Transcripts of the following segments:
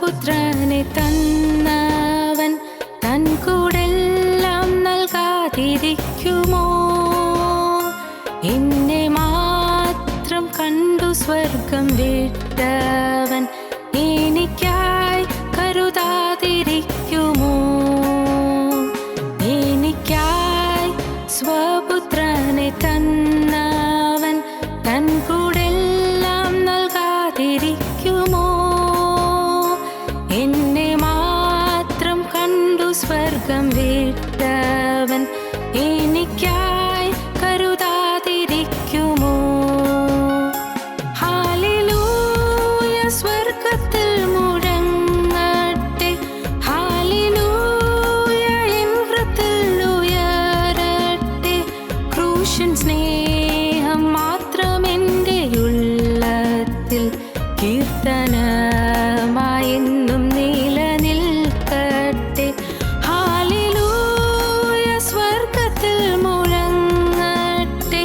സ്വപുത്രനെ തന്നവൻ തൻ കൂടെല്ലാം നൽകാതിരിക്കുമോ? എന്നെ മാത്രം കണ്ടു സ്വർഗം വിട്ടവൻ എനിക്കായി കരുതാതിരിക്കുമോ? എനിക്കായി സ്വപുത്രനെ തന്നവൻ തൻ കൂടെല്ലാം നൽകാതിരിക്കുമോ? എന്നെ മാത്രം കണ്ടു സ്വർഗം വിട്ടവൻ എനിക്കായി കരുതാതിരിക്കുമോ? ഹല്ലേലൂയ സ്വർഗ്ഗത്തിൽ മുഴങ്ങട്ടെ, ഹല്ലേലൂയ എൻ ഹൃദയത്തിൽ ഉയരട്ടെ. ക്രൂശൻ സ്നേഹം മാത്രം എൻ്റെ ഉള്ളത്തിൽ കീർത്തനമായെന്നും നിലനിൽക്കട്ടെ. ഹല്ലേലൂയ സ്വർഗ്ഗത്തിൽ മുഴങ്ങട്ടെ,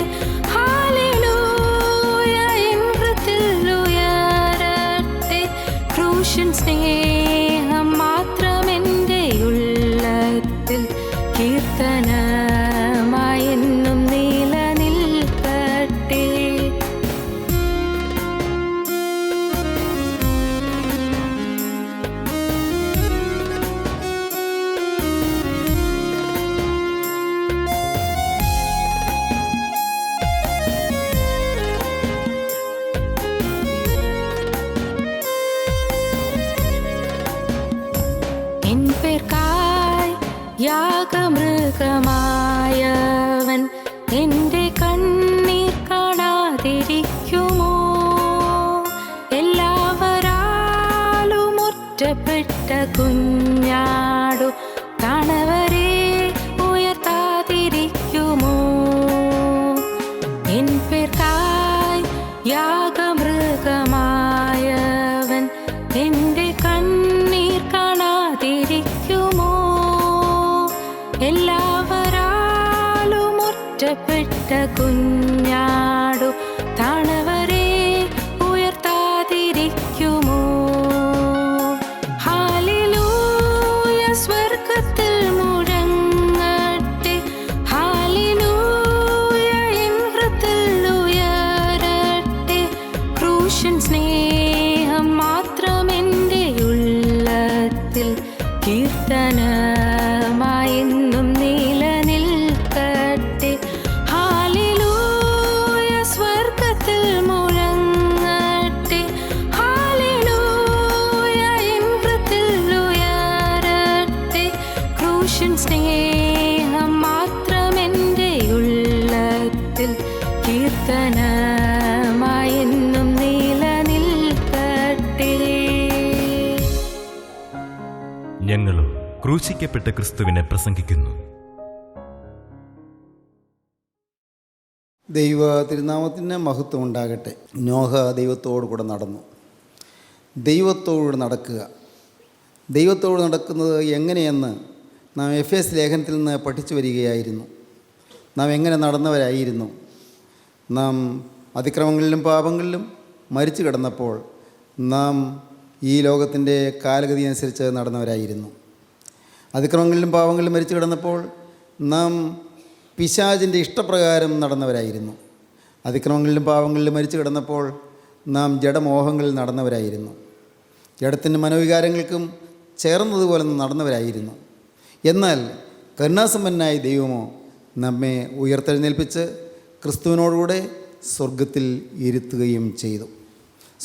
ഹല്ലേലൂയ എൻ ഹൃദയത്തിൽ ഉയരട്ടെ. ക്രൂശൻ സ്നേഹം മാത്രം എൻ്റെ ഉള്ളത്തിൽ കീർത്തനമായെന്നും നിലനിൽക്കട്ടെ. എൻ പേർക്കായി യാഗമൃഗമായവൻ എൻ്റെ കണ്ണീർ കാണാതിരിക്കുമോ? എല്ലാവരാലും ഒറ്റപ്പെട്ട കുഞ്ഞാടു കാണവരെ ഉയർത്താതിരിക്കുമോ? എൻ പേർക്കായി യാഗമൃഗമായവൻ എൻ്റെ കണ്ണീർ കാണാതിരിക്കുമോ? എല്ലാവരാലും ഒറ്റപ്പെട്ട കുഞ്ഞാടു താണവരെ ഉയർത്താതിരിക്കുമോ? ഹല്ലേലൂയ സ്വർഗ്ഗത്തിൽ മുഴങ്ങട്ടെ, ഹല്ലേലൂയ എൻ ഹൃദയത്തിൽ ഉയരട്ടെ. ക്രൂശൻ സ്നേഹം മാത്രം എൻ്റെ ഉള്ളത്തിൽ കീർത്തനമായെന്നും നിലനിൽക്കട്ടെ. ഹല്ലേലൂയ സ്വർഗ്ഗത്തിൽ മുഴങ്ങട്ടെ, ഹല്ലേലൂയ എൻ ഹൃദയത്തിൽ ഉയരട്ടെ. ക്രൂശൻ സ്നേഹം മാത്രം എൻ്റെ ഉള്ളത്തിൽ കീർത്തനമായെന്നും നിലനിൽക്കട്ടെ. ഞങ്ങളോ ക്രൂശിക്കപ്പെട്ട ക്രിസ്തുവിനെ പ്രസംഗിക്കുന്നു. ദൈവ തിരുനാമത്തിന് മഹത്വം ഉണ്ടാകട്ടെ. നോഹ ദൈവത്തോടു കൂടെ നടന്നു. ദൈവത്തോട് നടക്കുക. ദൈവത്തോട് നടക്കുന്നത് എങ്ങനെയെന്ന് നാം എഫേസ് ലേഖനത്തിൽ നിന്ന് പഠിച്ചു വരികയായിരുന്നു. നാം എങ്ങനെ നടന്നവരായിരുന്നു? നാം അതിക്രമങ്ങളിലും പാപങ്ങളിലും മരിച്ചു കിടന്നപ്പോൾ നാം ഈ ലോകത്തിൻ്റെ കാലഗതി അനുസരിച്ച് നടന്നവരായിരുന്നു. അതിക്രമങ്ങളിലും പാവങ്ങളിലും മരിച്ചു കിടന്നപ്പോൾ നാം പിശാചിൻ്റെ ഇഷ്ടപ്രകാരം നടന്നവരായിരുന്നു. അതിക്രമങ്ങളിലും പാവങ്ങളിലും മരിച്ചു കിടന്നപ്പോൾ നാം ജഡമോഹങ്ങളിൽ നടന്നവരായിരുന്നു. ജഡത്തിൻ്റെ മനോവികാരങ്ങൾക്കും ചേർന്നതുപോലെ നടന്നവരായിരുന്നു. എന്നാൽ കരുണാസമ്പന്നനായ ദൈവമോ നമ്മെ ഉയർത്തെഴുന്നേൽപ്പിച്ച് ക്രിസ്തുവിനോടുകൂടെ സ്വർഗത്തിൽ ഇരുത്തുകയും ചെയ്തു.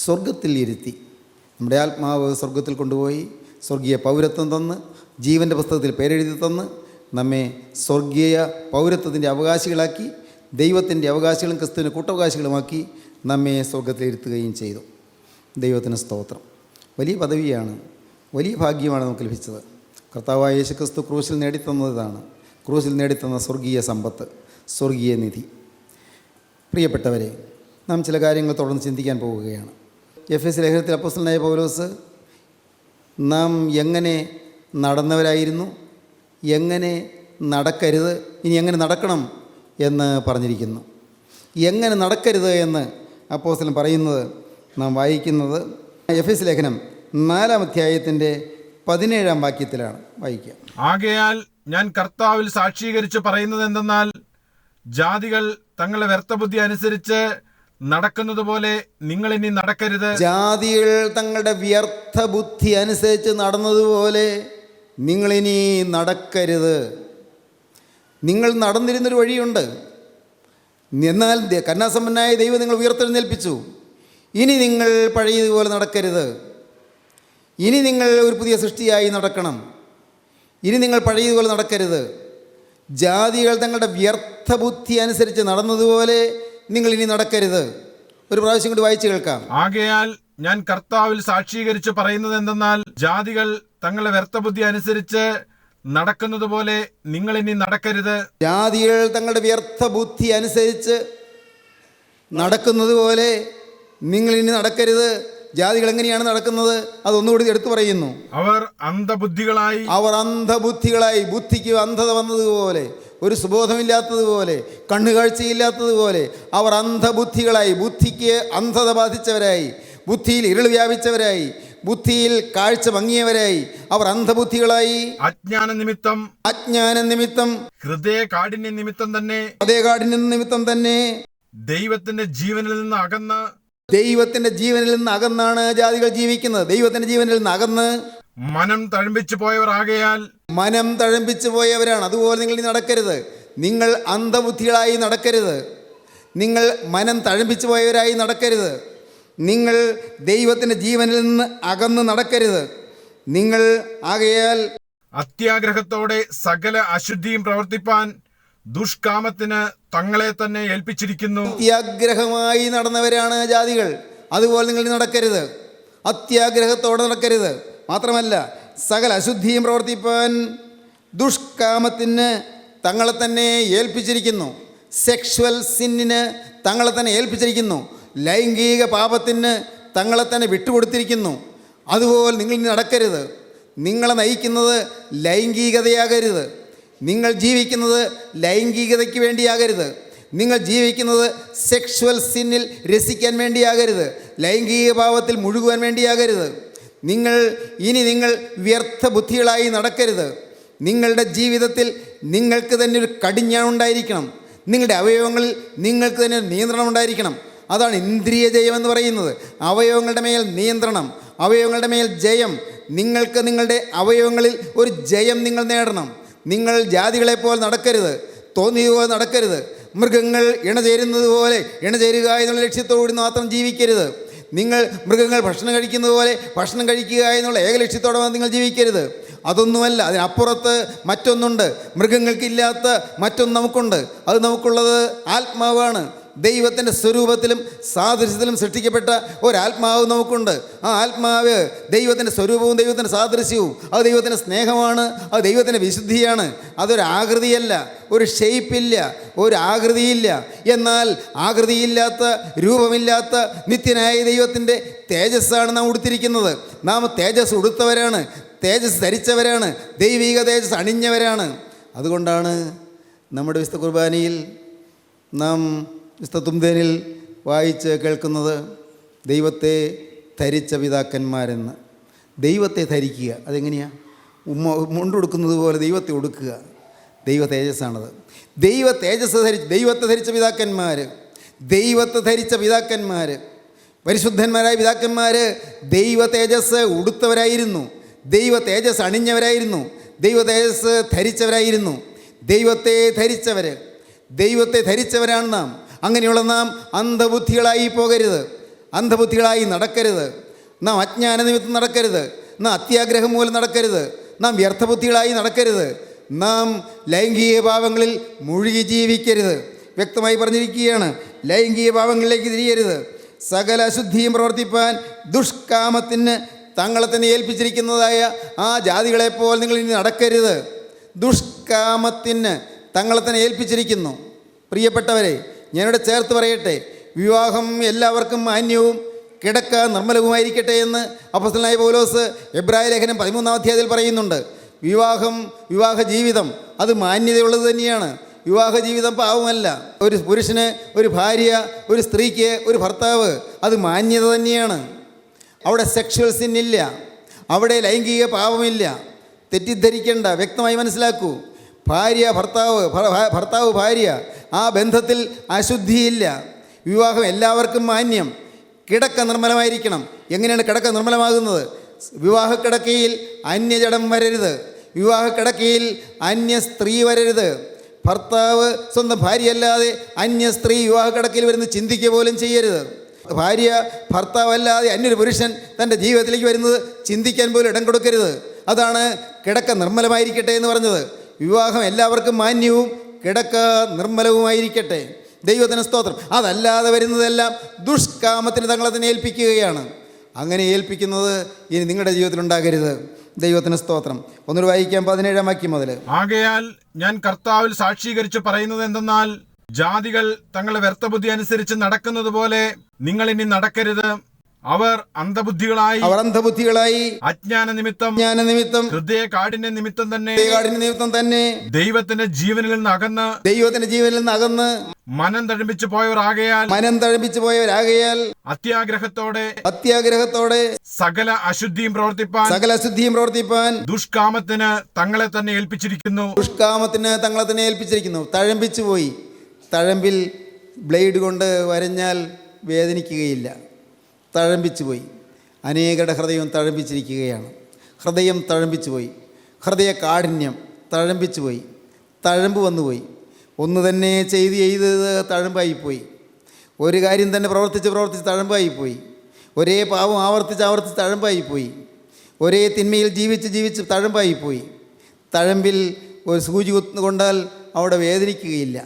സ്വർഗത്തിൽ ഇരുത്തി. നമ്മുടെ ആത്മാവ് സ്വർഗത്തിൽ കൊണ്ടുപോയി സ്വർഗീയ പൗരത്വം തന്ന് ജീവൻ്റെ പുസ്തകത്തിൽ പേരെഴുതി തന്ന് നമ്മെ സ്വർഗീയ പൗരത്വത്തിൻ്റെ അവകാശികളാക്കി, ദൈവത്തിൻ്റെ അവകാശികളും ക്രിസ്തുവിൻ്റെ കൂട്ടവകാശികളുമാക്കി നമ്മെ സ്വർഗത്തിൽ ഇരുത്തുകയും ചെയ്തു. ദൈവത്തിന് സ്തോത്രം. വലിയ പദവിയാണ്, വലിയ ഭാഗ്യമാണ് നമുക്ക് ലഭിച്ചത്. കർത്താവായ യേശു ക്രിസ്തു ക്രൂശിൽ നേടിത്തന്നതാണ്. ക്രൂശിൽ നേടിത്തന്ന സ്വർഗീയ സമ്പത്ത്, സ്വർഗീയ നിധി. പ്രിയപ്പെട്ടവരെ, നാം ചില കാര്യങ്ങൾ തുടർന്ന് ചിന്തിക്കാൻ പോവുകയാണ്. എഫേസ് ലേഖനത്തിൽ അപ്പോസ്തലനായ പൗലോസ് നാം എങ്ങനെ നടന്നവരായിരുന്നു, എങ്ങനെ നടക്കരുത്, ഇനി എങ്ങനെ നടക്കണം എന്ന് പറഞ്ഞിരിക്കുന്നു. എങ്ങനെ നടക്കരുത് എന്ന് അപ്പോസ്തലൻ പറയുന്നത് നാം വായിക്കുന്നത് എഫേസ് ലേഖനം 4-ാം അധ്യായത്തിൻ്റെ 17-ാം വാക്യത്തിലാണ് വായിക്കുക. ആകയാൽ ഞാൻ കർത്താവിൽ സാക്ഷീകരിച്ച് പറയുന്നത് എന്തെന്നാൽ, ജാതികൾ തങ്ങളുടെ വ്യർത്ഥബുദ്ധി അനുസരിച്ച് നടക്കുന്നത് പോലെ നിങ്ങൾ ഇനി നടക്കരുത്. ജാതികൾ തങ്ങളുടെ വ്യർത്ഥ ബുദ്ധി അനുസരിച്ച് നടന്നതുപോലെ നിങ്ങളിനി നടക്കരുത്. നിങ്ങൾ നടന്നിരുന്നൊരു വഴിയുണ്ട്, എന്നാൽ കരുണാസമ്പന്നനായ ദൈവം നിങ്ങൾ ഉയർത്തെഴുന്നേൽപ്പിച്ചു. ഇനി നിങ്ങൾ പഴയതുപോലെ നടക്കരുത്. ഇനി നിങ്ങൾ ഒരു പുതിയ സൃഷ്ടിയായി നടക്കണം. ഇനി നിങ്ങൾ പഴയതുപോലെ നടക്കരുത്. ജാതികൾ തങ്ങളുടെ വ്യർത്ഥ ബുദ്ധി അനുസരിച്ച് നടന്നതുപോലെ നിങ്ങൾ ഇനി നടക്കരുത്. ഒരു പ്രാവശ്യം കൂടി വായിച്ചു കേൾക്കാം. ആകയാൽ ഞാൻ കർത്താവിൽ സാക്ഷീകരിച്ച് പറയുന്നത് എന്തെന്നാൽ, ജാതികൾ തങ്ങളുടെ വ്യർത്ഥബുദ്ധി അനുസരിച്ച് നടക്കുന്നത് പോലെ നിങ്ങൾ ഇനി നടക്കരുത്. ജാതികൾ തങ്ങളുടെ വ്യർത്ഥ ബുദ്ധി അനുസരിച്ച് നടക്കുന്നത് പോലെ നിങ്ങൾ ഇനി നടക്കരുത്. ജാതികൾ എങ്ങനെയാണ് നടക്കുന്നത്? അതൊന്നുകൂടി എടുത്തു പറയുന്നു. അവർ അന്ധബുദ്ധികളായി, ബുദ്ധിക്ക് അന്ധത വന്നതുപോലെ, ഒരു സുബോധമില്ലാത്തതുപോലെ, കണ്ണുകാഴ്ചയില്ലാത്തതുപോലെ അവർ അന്ധബുദ്ധികളായി, ബുദ്ധിക്ക് അന്ധത ബാധിച്ചവരായി, ബുദ്ധിയിൽ ഇരുൾ വ്യാപിച്ചവരായി, ബുദ്ധിയിൽ കാഴ്ച മങ്ങിയവരായി അവർ അന്ധബുദ്ധികളായി. അജ്ഞാന നിമിത്തം ഹൃദയകാഠിന്യ നിമിത്തം തന്നെ ദൈവത്തിന്റെ ജീവനിൽ നിന്ന് അകന്നാണ് ജാതികൾ ജീവിക്കുന്നത്. ദൈവത്തിന്റെ ജീവനിൽ നിന്ന് അകന്ന് മനം തഴമ്പിച്ചു പോയവരാണ്. അതുപോലെ നിങ്ങൾ നടക്കരുത്. നിങ്ങൾ അന്ധബുദ്ധികളായി നടക്കരുത്. നിങ്ങൾ മനം തഴമ്പിച്ചു പോയവരായി നടക്കരുത്. നിങ്ങൾ ദൈവത്തിന്റെ ജീവനിൽ നിന്ന് അകന്ന് നടക്കരുത്. നിങ്ങൾ ആകയാൽ അത്യാഗ്രഹത്തോടെ സകല അശുദ്ധിയും പ്രവർത്തിപ്പാൻ ദുഷ്കാമത്തിന് തങ്ങളെ തന്നെ ഏൽപ്പിച്ചിരിക്കുന്നു. അത്യാഗ്രഹമായി നടന്നവരാണ് ജാതികൾ. അതുപോലെ നിങ്ങൾ നടക്കരുത്. അത്യാഗ്രഹത്തോടെ നടക്കരുത്. മാത്രമല്ല, സകല അശുദ്ധിയും പ്രവർത്തിപ്പാൻ ദുഷ്കാമത്തിന് തങ്ങളെ തന്നെ ഏൽപ്പിച്ചിരിക്കുന്നു. സെക്ഷുവൽ സിന്നിന് തങ്ങളെ തന്നെ ഏൽപ്പിച്ചിരിക്കുന്നു. ലൈംഗിക പാപത്തിന് തങ്ങളെ തന്നെ വിട്ടുകൊടുത്തിരിക്കുന്നു. അതുപോലെ നിങ്ങൾ നടക്കരുത്. നിങ്ങളെ നയിക്കുന്നത് ലൈംഗികതയാകരുത്. നിങ്ങൾ ജീവിക്കുന്നത് ലൈംഗികതയ്ക്ക് വേണ്ടിയാകരുത്. നിങ്ങൾ ജീവിക്കുന്നത് സെക്ഷുവൽ സിന്നിൽ രസിക്കാൻ വേണ്ടിയാകരുത്. ലൈംഗിക പാപത്തിൽ മുഴുകുവാൻ വേണ്ടിയാകരുത്. നിങ്ങൾ വ്യർത്ഥ ബുദ്ധികളായി നടക്കരുത്. നിങ്ങളുടെ ജീവിതത്തിൽ നിങ്ങൾക്ക് തന്നെ ഒരു കടിഞ്ഞാൺ ഉണ്ടായിരിക്കണം. നിങ്ങളുടെ അവയവങ്ങളിൽ നിങ്ങൾക്ക് തന്നെ നിയന്ത്രണം ഉണ്ടായിരിക്കണം. അതാണ് ഇന്ദ്രിയ ജയം എന്ന് പറയുന്നത്. അവയവങ്ങളുടെ മേൽ നിയന്ത്രണം, അവയവങ്ങളുടെ മേൽ ജയം. നിങ്ങൾക്ക് നിങ്ങളുടെ അവയവങ്ങളിൽ ഒരു ജയം നിങ്ങൾ നേടണം. നിങ്ങൾ ജാതികളെപ്പോലെ നടക്കരുത്. തോന്നിയതുപോലെ നടക്കരുത്. മൃഗങ്ങൾ ഇണചേരുന്നത് പോലെ ഇണചേരുക എന്നുള്ള ലക്ഷ്യത്തോടുകൂടി മാത്രം ജീവിക്കരുത്. നിങ്ങൾ മൃഗങ്ങൾ ഭക്ഷണം കഴിക്കുന്നത് പോലെ ഭക്ഷണം കഴിക്കുക എന്നുള്ള ഏക ലക്ഷ്യത്തോടെ നിങ്ങൾ ജീവിക്കരുത്. അതൊന്നുമല്ല, അതിനപ്പുറത്ത് മറ്റൊന്നുണ്ട്. മൃഗങ്ങൾക്കില്ലാത്ത മറ്റൊന്ന് നമുക്കുണ്ട്. അത് നമുക്കുള്ളത് ആത്മാവാണ്. ദൈവത്തിൻ്റെ സ്വരൂപത്തിലും സാദൃശ്യത്തിലും സൃഷ്ടിക്കപ്പെട്ട ഒരാത്മാവ് നമുക്കുണ്ട്. ആ ആത്മാവ് ദൈവത്തിൻ്റെ സ്വരൂപവും ദൈവത്തിൻ്റെ സാദൃശ്യവും. അത് ദൈവത്തിൻ്റെ സ്നേഹമാണ്. അത് ദൈവത്തിൻ്റെ വിശുദ്ധിയാണ്. അതൊരു ആകൃതിയല്ല, ഒരു ഷേപ്പില്ല, ഒരു ആകൃതിയില്ല. എന്നാൽ ആകൃതിയില്ലാത്ത, രൂപമില്ലാത്ത നിത്യനായ ദൈവത്തിൻ്റെ തേജസ്സാണ് നാം ഉടുത്തിരിക്കുന്നത്. നാം തേജസ് ഉടുത്തവരാണ്, തേജസ് ധരിച്ചവരാണ്, ദൈവിക തേജസ് അണിഞ്ഞവരാണ്. അതുകൊണ്ടാണ് നമ്മുടെ വിശുദ്ധ കുർബാനയിൽ നാം വിശുദ്ധ തുംദേനിൽ വായിച്ച് കേൾക്കുന്നത് ദൈവത്തെ ധരിച്ച പിതാക്കന്മാരെന്ന്. ദൈവത്തെ ധരിക്കുക, അതെങ്ങനെയാണ്? മുണ്ടുടുക്കുന്നത് പോലെ ദൈവത്തെ ഉടുക്കുക. ദൈവ തേജസ്സാണത്. ദൈവത്തെ ധരിച്ച പിതാക്കന്മാർ, പരിശുദ്ധന്മാരായ പിതാക്കന്മാർ ദൈവ തേജസ് ഉടുത്തവരായിരുന്നു, ദൈവ തേജസ് അണിഞ്ഞവരായിരുന്നു, ദൈവ തേജസ് ധരിച്ചവരായിരുന്നു. ദൈവത്തെ ധരിച്ചവരാണ് നാം. അങ്ങനെയുള്ള നാം അന്ധബുദ്ധികളായി പോകരുത്, അന്ധബുദ്ധികളായി നടക്കരുത്. നാം അജ്ഞാന നിമിത്തം നടക്കരുത്. നാം അത്യാഗ്രഹം മൂലം നടക്കരുത്. നാം വ്യർത്ഥബുദ്ധികളായി നടക്കരുത്. നാം ലൈംഗിക പാപങ്ങളിൽ മുഴുകി ജീവിക്കരുത്. വ്യക്തമായി പറഞ്ഞിരിക്കുകയാണ്, ലൈംഗിക പാപങ്ങളിലേക്ക് തിരിയരുത്. സകല അശുദ്ധിയും പ്രവർത്തിപ്പാൻ ദുഷ്കാമത്തിന് തങ്ങളെ തന്നെ ഏൽപ്പിച്ചിരിക്കുന്നതായ ആ ജാതികളെപ്പോലെ നിങ്ങൾ ഇനി നടക്കരുത്. ദുഷ്കാമത്തിന് തങ്ങളെ തന്നെ ഏൽപ്പിച്ചിരിക്കുന്നു. പ്രിയപ്പെട്ടവരെ, ഞാനിവിടെ ചേർത്ത് പറയട്ടെ, വിവാഹം എല്ലാവർക്കും മാന്യവും കിടക്ക നിർമ്മലവുമായിരിക്കട്ടെ എന്ന് അപ്പോസ്തലനായ പൗലോസ് എബ്രായ ലേഖനം 13-ാം അധ്യായത്തിൽ പറയുന്നുണ്ട്. വിവാഹ ജീവിതം അത് മാന്യതയുള്ളത് തന്നെയാണ്. വിവാഹ ജീവിതം പാവമല്ല. ഒരു പുരുഷന് ഒരു ഭാര്യ, ഒരു സ്ത്രീക്ക് ഒരു ഭർത്താവ്, അത് മാന്യത തന്നെയാണ്. അവിടെ സെക്ഷുവൽ സിൻ ഇല്ല, അവിടെ ലൈംഗിക പാപമില്ല. തെറ്റിദ്ധരിക്കേണ്ട, വ്യക്തമായി മനസ്സിലാക്കൂ. ഭാര്യ ഭർത്താവ്, ഭർത്താവ് ഭാര്യ, ആ ബന്ധത്തിൽ അശുദ്ധിയില്ല. വിവാഹം എല്ലാവർക്കും മാന്യം. കിടക്ക നിർമ്മലമായിരിക്കണം. എങ്ങനെയാണ് കിടക്ക നിർമ്മലമാകുന്നത്? വിവാഹക്കിടക്കയിൽ അന്യജടം വരരുത്, വിവാഹക്കിടക്കയിൽ അന്യ സ്ത്രീ വരരുത്. ഭർത്താവ് സ്വന്തം ഭാര്യയല്ലാതെ അന്യ സ്ത്രീ വിവാഹക്കിടക്കയിൽ വരുന്ന ചിന്തിക്കുക പോലും ചെയ്യരുത്. ഭാര്യ ഭർത്താവല്ലാതെ അന്യൊരു പുരുഷൻ തൻ്റെ ജീവിതത്തിലേക്ക് വരുന്നത് ചിന്തിക്കാൻ പോലും ഇടം കൊടുക്കരുത്. അതാണ് കിടക്ക നിർമ്മലമായിരിക്കട്ടെ എന്ന് പറഞ്ഞത്. വിവാഹം എല്ലാവർക്കും മാന്യവും കിടക്ക നിർമ്മലവുമായിരിക്കട്ടെ. ദൈവത്തിന് സ്തോത്രം. അതല്ലാതെ വരുന്നതെല്ലാം ദുഷ്കാമത്തിന് തങ്ങളെ തന്നെ ഏൽപ്പിക്കുകയാണ്. അങ്ങനെ ഏൽപ്പിക്കുന്നത് ഇനി നിങ്ങളുടെ ജീവിതത്തിലുണ്ടാകരുത്. ദൈവത്തിന് സ്തോത്രം. ഒന്നൊരു വായിക്കാം, 17-ാം വാക്യം മുതൽ. ആകയാൽ ഞാൻ കർത്താവിൽ സാക്ഷീകരിച്ച് പറയുന്നത് എന്തെന്നാൽ, ജാതികൾ തങ്ങളുടെ വ്യർത്ഥബുദ്ധി അനുസരിച്ച് നടക്കുന്നത് പോലെ നിങ്ങൾ ഇനി നടക്കരുത്. അവർ അന്ധബുദ്ധികളായി അജ്ഞാന നിമിത്തം ഹൃദയ കാഠിന്യ നിമിത്തം തന്നെ ദൈവത്തിന്റെ ജീവനിൽ നിന്ന് അകന്ന് മനം തഴമ്പിച്ചു പോയവരാകയാൽ അത്യാഗ്രഹത്തോടെ സകല അശുദ്ധിയും പ്രവർത്തിപ്പാൻ ദുഷ്കാമത്തിന് തങ്ങളെ തന്നെ ഏൽപ്പിച്ചിരിക്കുന്നു. തഴമ്പിച്ചു പോയി. തഴമ്പിൽ ബ്ലേഡ് കൊണ്ട് വരഞ്ഞാൽ വേദനിക്കുകയില്ല. തഴമ്പിച്ചു പോയി. അനേകരുടെ ഹൃദയം തഴമ്പിച്ചിരിക്കുകയാണ്. ഹൃദയം തഴമ്പിച്ചു പോയി. ഹൃദയ കാഠിന്യം തഴമ്പിച്ചു പോയി. തഴമ്പ് വന്നുപോയി. ഒന്ന് തന്നെ ചെയ്ത് തഴമ്പായിപ്പോയി. ഒരു കാര്യം തന്നെ പ്രവർത്തിച്ച് തഴമ്പായിപ്പോയി. ഒരേ പാവം ആവർത്തിച്ച് തഴമ്പായിപ്പോയി. ഒരേ തിന്മയിൽ ജീവിച്ച് തഴമ്പായിപ്പോയി. തഴമ്പിൽ ഒരു സൂചി കൊണ്ടാൽ അവിടെ വേദനിക്കുകയില്ല.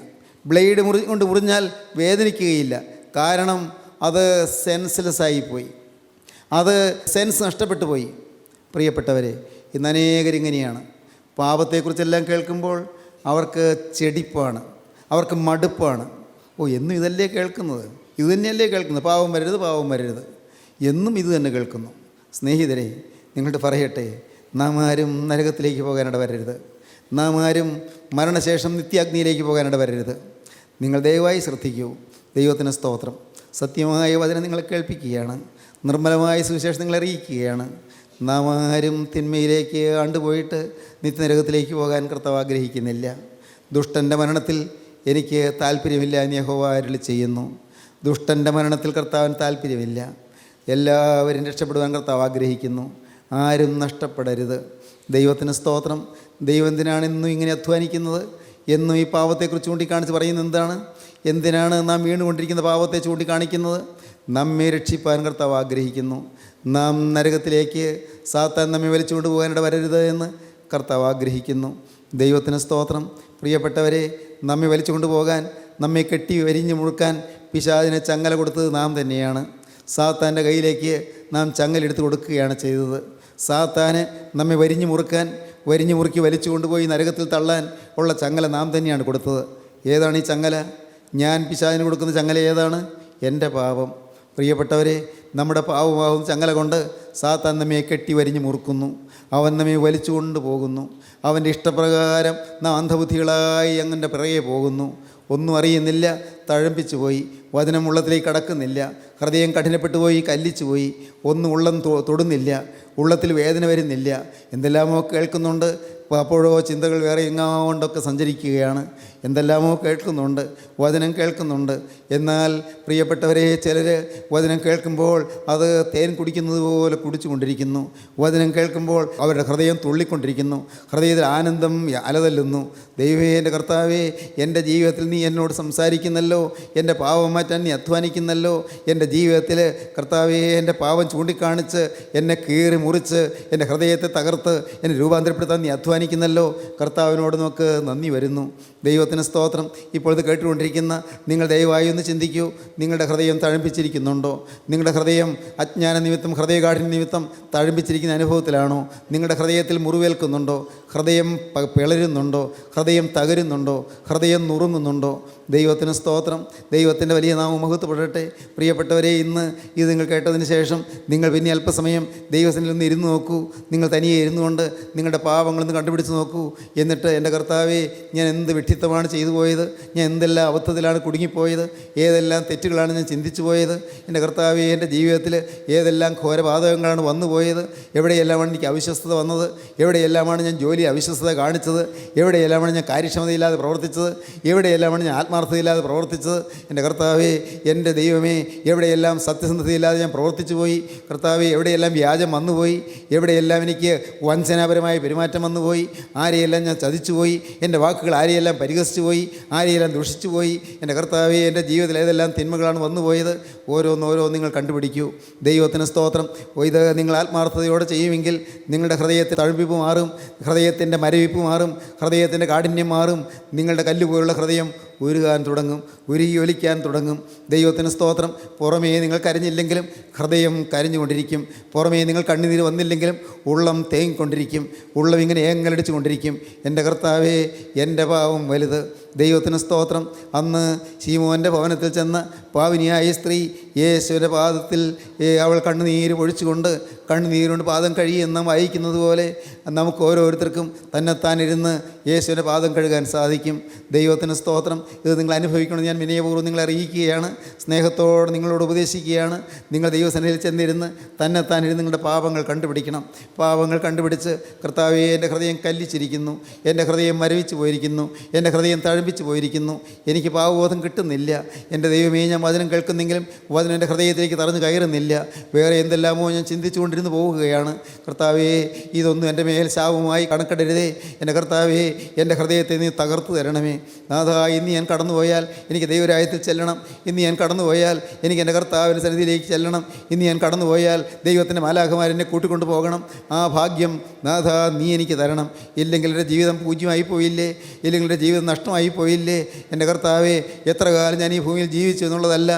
ബ്ലേഡ് കൊണ്ട് മുറിഞ്ഞാൽ വേദനിക്കുകയില്ല. കാരണം അത് സെൻസ്ലെസ് ആയിപ്പോയി. അത് സെൻസ് നഷ്ടപ്പെട്ടു പോയി. പ്രിയപ്പെട്ടവരെ, ഇന്ന് അനേകരിങ്ങനെയാണ്. പാപത്തെക്കുറിച്ചെല്ലാം കേൾക്കുമ്പോൾ അവർക്ക് ചെടിപ്പാണ്, അവർക്ക് മടുപ്പാണ്. എന്നും ഇതല്ലേ കേൾക്കുന്നത്, ഇത് തന്നെയല്ലേ കേൾക്കുന്നത്, പാവം വരരുത് എന്നും ഇത് തന്നെ കേൾക്കുന്നു. സ്നേഹിതരെ, നിങ്ങളുടെ പറയട്ടെ, നാം ആരും നരകത്തിലേക്ക് പോകാനിട വരരുത്. നാം ആരും മരണശേഷം നിത്യാഗ്നിയിലേക്ക് പോകാനിട വരരുത്. നിങ്ങൾ ദയവായി ശ്രദ്ധിക്കൂ. ദൈവത്തിന് സ്തോത്രം. സത്യമായ വചനം നിങ്ങളെ കേൾപ്പിക്കുകയാണ്. നിർമ്മലമായ സുവിശേഷം നിങ്ങളെ അറിയിക്കുകയാണ്. നാം ആരും തിന്മയിലേക്ക് ആണ്ടുപോയിട്ട് നിത്യനരകത്തിലേക്ക് പോകാൻ കർത്താവ് ആഗ്രഹിക്കുന്നില്ല. ദുഷ്ടൻ്റെ മരണത്തിൽ എനിക്ക് താല്പര്യമില്ല എന്ന് യഹോവ അരുളി ചെയ്യുന്നു. ദുഷ്ടൻ്റെ മരണത്തിൽ കർത്താവിന് താല്പര്യമില്ല. എല്ലാവരും രക്ഷപ്പെടുവാൻ കർത്താവ് ആഗ്രഹിക്കുന്നു. ആരും നഷ്ടപ്പെടരുത്. ദൈവത്തിന് സ്തോത്രം. ദൈവം എന്തിനാണ് എന്നും ഇങ്ങനെ അധ്വാനിക്കുന്നത്? എന്നും ഈ പാവത്തെക്കുറിച്ച് ചൂണ്ടിക്കാണിച്ച് പറയുന്നത് എന്തിനാണ് നാം വീണുകൊണ്ടിരിക്കുന്ന പാവത്തെ ചൂണ്ടിക്കാണിക്കുന്നത്? നമ്മെ രക്ഷിപ്പാൻ കർത്താവ് ആഗ്രഹിക്കുന്നു. നാം നരകത്തിലേക്ക് സാത്താൻ നമ്മെ വലിച്ചുകൊണ്ട് പോകാനിട വരരുത് എന്ന് കർത്താവ് ആഗ്രഹിക്കുന്നു. ദൈവത്തിന് സ്തോത്രം. പ്രിയപ്പെട്ടവരെ, നമ്മെ വലിച്ചുകൊണ്ട് പോകാൻ, നമ്മെ കെട്ടി വരിഞ്ഞു മുഴുക്കാൻ പിശാചിനെ ചങ്ങല കൊടുത്തത് നാം തന്നെയാണ്. സാത്താൻ്റെ കയ്യിലേക്ക് നാം ചങ്ങലെടുത്ത് കൊടുക്കുകയാണ് ചെയ്തത്. സാത്താന് നമ്മെ വരിഞ്ഞു മുറുക്കി വലിച്ചു കൊണ്ടുപോയി നരകത്തിൽ തള്ളാൻ ഉള്ള ചങ്ങല നാം തന്നെയാണ് കൊടുത്തത്. ഏതാണ് ഈ ചങ്ങല? ഞാൻ പിശാചിന് കൊടുക്കുന്ന ചങ്ങല ഏതാണ്? എൻ്റെ പാപം. പ്രിയപ്പെട്ടവരെ, നമ്മുടെ പാവമാവും ചങ്ങല കൊണ്ട് സാത്താൻ നമ്മെ കെട്ടി വരിഞ്ഞു മുറുക്കുന്നു. അവൻ നമ്മെ വലിച്ചു കൊണ്ട് പോകുന്നു. അവൻ്റെ ഇഷ്ടപ്രകാരം നാം അന്ധബുദ്ധികളായി അങ്ങനെ പിറകെ പോകുന്നു. ഒന്നും അറിയുന്നില്ല. തഴമ്പിച്ചു പോയി. വചനം ഉള്ളത്തിലേക്ക് കടക്കുന്നില്ല. ഹൃദയം കഠിനപ്പെട്ടു പോയി, കല്ലിച്ചു പോയി. ഒന്നും ഉള്ളം തൊടുന്നില്ല. ഉള്ളത്തിൽ വേദന വരുന്നില്ല. എന്തെല്ലാമോ കേൾക്കുന്നുണ്ട്. അപ്പോഴോ ചിന്തകൾ വേറെ എങ്ങാണ്ടൊക്കെ സഞ്ചരിക്കുകയാണ്. എന്തെല്ലാമോ കേൾക്കുന്നുണ്ട്, വചനം കേൾക്കുന്നുണ്ട്. എന്നാൽ പ്രിയപ്പെട്ടവരെ, ചിലർ വചനം കേൾക്കുമ്പോൾ അത് തേൻ കുടിക്കുന്നത് പോലെ കുടിച്ചുകൊണ്ടിരിക്കുന്നു. വചനം കേൾക്കുമ്പോൾ അവരുടെ ഹൃദയം തുള്ളിക്കൊണ്ടിരിക്കുന്നു. ഹൃദയത്തിൽ ആനന്ദം അലതല്ലുന്നു. ദൈവമേ, എൻ്റെ കർത്താവേ, എൻ്റെ ജീവിതത്തിൽ നീ എന്നോട് സംസാരിക്കുന്നല്ലോ. എൻ്റെ പാവം മാറ്റാൻ നീ അധ്വാനിക്കുന്നല്ലോ. എൻ്റെ ജീവിതത്തിൽ കർത്താവേ, എൻ്റെ പാവം ചൂണ്ടിക്കാണിച്ച് എന്നെ കീറി മുറിച്ച് എൻ്റെ ഹൃദയത്തെ തകർത്ത് എന്നെ രൂപാന്തരപ്പെടുത്താൻ നീ അധ്വാനിക്കുന്നല്ലോ. കർത്താവിനോട് നമുക്ക് നന്ദി വരുന്നു. ദൈവത്തിന് സ്തോത്രം. ഇപ്പോൾ ഇത് കേട്ടുകൊണ്ടിരിക്കുന്ന നിങ്ങൾ ദയവായി ഒന്ന് ചിന്തിക്കൂ. നിങ്ങളുടെ ഹൃദയം തഴമ്പിച്ചിരിക്കുന്നുണ്ടോ? നിങ്ങളുടെ ഹൃദയം അജ്ഞാന നിമിത്തം, ഹൃദയകാഠിന്യ നിമിത്തം തഴമ്പിച്ചിരിക്കുന്ന അനുഭവത്തിലാണോ? നിങ്ങളുടെ ഹൃദയത്തിൽ മുറിവേൽക്കുന്നുണ്ടോ? ഹൃദയം പിളരുന്നുണ്ടോ? ഹൃദയം തകരുന്നുണ്ടോ? ഹൃദയം നുറുങ്ങുന്നുണ്ടോ? ദൈവത്തിന് സ്തോത്രം. ദൈവത്തിൻ്റെ വലിയ നാമം മഹത്വപ്പെടട്ടെ. പ്രിയപ്പെട്ടവരെ, ഇന്ന് ഇത് നിങ്ങൾ കേട്ടതിന് ശേഷം നിങ്ങൾ പിന്നെ അല്പസമയം ദൈവത്തിൽ നിന്ന് ഇരുന്ന് നോക്കൂ. നിങ്ങൾ തനിയെ ഇരുന്നുകൊണ്ട് നിങ്ങളുടെ പാപങ്ങളൊന്ന് കണ്ടുപിടിച്ച് നോക്കൂ. എന്നിട്ട് എൻ്റെ കർത്താവേ, ഞാൻ എന്ത് വിട്ടി വിഡ്ഢിത്തമാണ് ചെയ്തു പോയത്, ഞാൻ എന്തെല്ലാം അബദ്ധത്തിലാണ് കുടുങ്ങിപ്പോയത്, ഏതെല്ലാം തെറ്റുകളാണ് ഞാൻ ചിന്തിച്ചു പോയത്, എൻ്റെ കർത്താവേ എൻ്റെ ജീവിതത്തിൽ ഏതെല്ലാം ഘോരപാതകങ്ങളാണ് വന്നു പോയത്, എവിടെയെല്ലാമാണ് എനിക്ക് അവിശ്വസ്തത വന്നത്, എവിടെയെല്ലാമാണ് ഞാൻ ജോലി അവിശ്വസ്തത കാണിച്ചത്, എവിടെയെല്ലാമാണ് ഞാൻ കാര്യക്ഷമതയില്ലാതെ പ്രവർത്തിച്ചത്, എവിടെയെല്ലാമാണ് ഞാൻ ആത്മാർത്ഥതയില്ലാതെ പ്രവർത്തിച്ചത്. എൻ്റെ കർത്താവേ എൻ്റെ ദൈവമേ, എവിടെയെല്ലാം സത്യസന്ധതയില്ലാതെ ഞാൻ പ്രവർത്തിച്ചു പോയി. കർത്താവേ, എവിടെയെല്ലാം വ്യാജം വന്നുപോയി, എവിടെയെല്ലാം എനിക്ക് വഞ്ചനാപരമായ പെരുമാറ്റം വന്നുപോയി, ആരെയെല്ലാം ഞാൻ ചതിച്ചുപോയി, എൻ്റെ വാക്കുകൾ ആരെയെല്ലാം പരിഹസിച്ചു പോയി, ആരെയെല്ലാം ദുഷിച്ചു പോയി. എൻ്റെ കർത്താവേ, എൻ്റെ ജീവിതത്തിൽ ഏതെല്ലാം തിന്മകളാണ് വന്നുപോയത്, ഓരോന്നോരോന്ന് നിങ്ങൾ കണ്ടുപിടിക്കൂ. ദൈവത്തിന് സ്തോത്രം. ഇത് നിങ്ങൾ ആത്മാർത്ഥതയോടെ ചെയ്യുമെങ്കിൽ നിങ്ങളുടെ ഹൃദയത്തിൽ തഴുമ്പിപ്പ് മാറും, ഹൃദയത്തിൻ്റെ മരവിപ്പ് മാറും, ഹൃദയത്തിൻ്റെ കാഠിന്യം മാറും. നിങ്ങളുടെ കല്ലുപോലുള്ള ഹൃദയം ഉരുകാൻ തുടങ്ങും, ഉരുകി ഒലിക്കാൻ തുടങ്ങും. ദൈവത്തിന് സ്തോത്രം. പുറമേ നിങ്ങൾ കരഞ്ഞില്ലെങ്കിലും ഹൃദയം കരഞ്ഞുകൊണ്ടിരിക്കും, പുറമേ നിങ്ങൾ കണ്ണുനീര് വന്നില്ലെങ്കിലും ഉള്ളം തേങ്ങിക്കൊണ്ടിരിക്കും, ഉള്ളം ഇങ്ങനെ ഏങ്ങലടിച്ചു കൊണ്ടിരിക്കും. എൻ്റെ കർത്താവേ, എൻ്റെ പാവം വലുത്. ദൈവത്തിന് സ്തോത്രം. അന്ന് ശീമോൻ്റെ ഭവനത്തിൽ ചെന്ന് പാവിനിയായ സ്ത്രീ യേശുവിൻ്റെ പാദത്തിൽ അവൾ കണ്ണുനീര് പൊഴിച്ചുകൊണ്ട് കണ്ണുനീരുകൊണ്ട് പാദം കഴിയുമെന്ന് വായിക്കുന്നത് പോലെ നമുക്ക് ഓരോരുത്തർക്കും തന്നെത്താൻ ഇരുന്ന് യേശുവിൻ്റെ പാദം കഴുകാൻ സാധിക്കും. ദൈവത്തിന് സ്തോത്രം. ഇത് നിങ്ങൾ അനുഭവിക്കണമെന്ന് ഞാൻ വിനയപൂർവ്വം നിങ്ങളെ അറിയിക്കുകയാണ്, സ്നേഹത്തോടെ നിങ്ങളോട് ഉപദേശിക്കുകയാണ്. നിങ്ങൾ ദൈവസന്നിധിയിൽ ചെന്നിരുന്ന് തന്നെത്താൻ ഇരുന്ന് നിങ്ങളുടെ പാപങ്ങൾ കണ്ടുപിടിക്കണം. പാപങ്ങൾ കണ്ടുപിടിച്ച് കർത്താവേ, എൻ്റെ ഹൃദയം കല്ലിച്ചിരിക്കുന്നു, എൻ്റെ ഹൃദയം മരവിച്ചു പോയിരിക്കുന്നു, എൻ്റെ ഹൃദയം തഴമ്പിച്ചു പോയിരിക്കുന്നു, എനിക്ക് പാവബോധം കിട്ടുന്നില്ല. എൻ്റെ ദൈവമേ, ഞാൻ വചനം കേൾക്കുന്നെങ്കിലും വചനം എൻ്റെ ഹൃദയത്തിലേക്ക് തറഞ്ഞു കയറുന്നില്ല, വേറെ എന്തെല്ലാമോ ഞാൻ ചിന്തിച്ചുകൊണ്ടിരുന്ന് പോവുകയാണ്. കർത്താവേ, ഇതൊന്നും എൻ്റെ മേൽ ശാപമായി കണക്കിടരുതേ. എൻ്റെ കർത്താവേ, എൻ്റെ ഹൃദയത്തെ നീ തകർത്തു തരണമേ. നാഥാ, ഇന്ന് ഞാൻ കടന്നുപോയാൽ എനിക്ക് ദൈവരാജ്യത്തിൽ ചെല്ലണം, ഇന്ന് ഞാൻ കടന്നുപോയാൽ എനിക്ക് എൻ്റെ കർത്താവിൻ്റെ സന്നിധിയിലേക്ക് ചെല്ലണം, ഇന്ന് ഞാൻ കടന്നുപോയാൽ ദൈവത്തിൻ്റെ മാലാഖമാരെന്നെ കൂട്ടിക്കൊണ്ടു പോകണം. ആ ഭാഗ്യം നാഥാ നീ എനിക്ക് തരണം. ഇല്ലെങ്കിൽ എൻ്റെ ജീവിതം പൂജ്യമായി പോയില്ലേ, ഇല്ലെങ്കിൽ എൻ്റെ ജീവിതം നഷ്ടമായി പോയില്ലേ. എൻ്റെ കർത്താവേ, എത്ര കാലം ഞാൻ ഈ ഭൂമിയിൽ ജീവിച്ചു എന്നുള്ളതല്ല,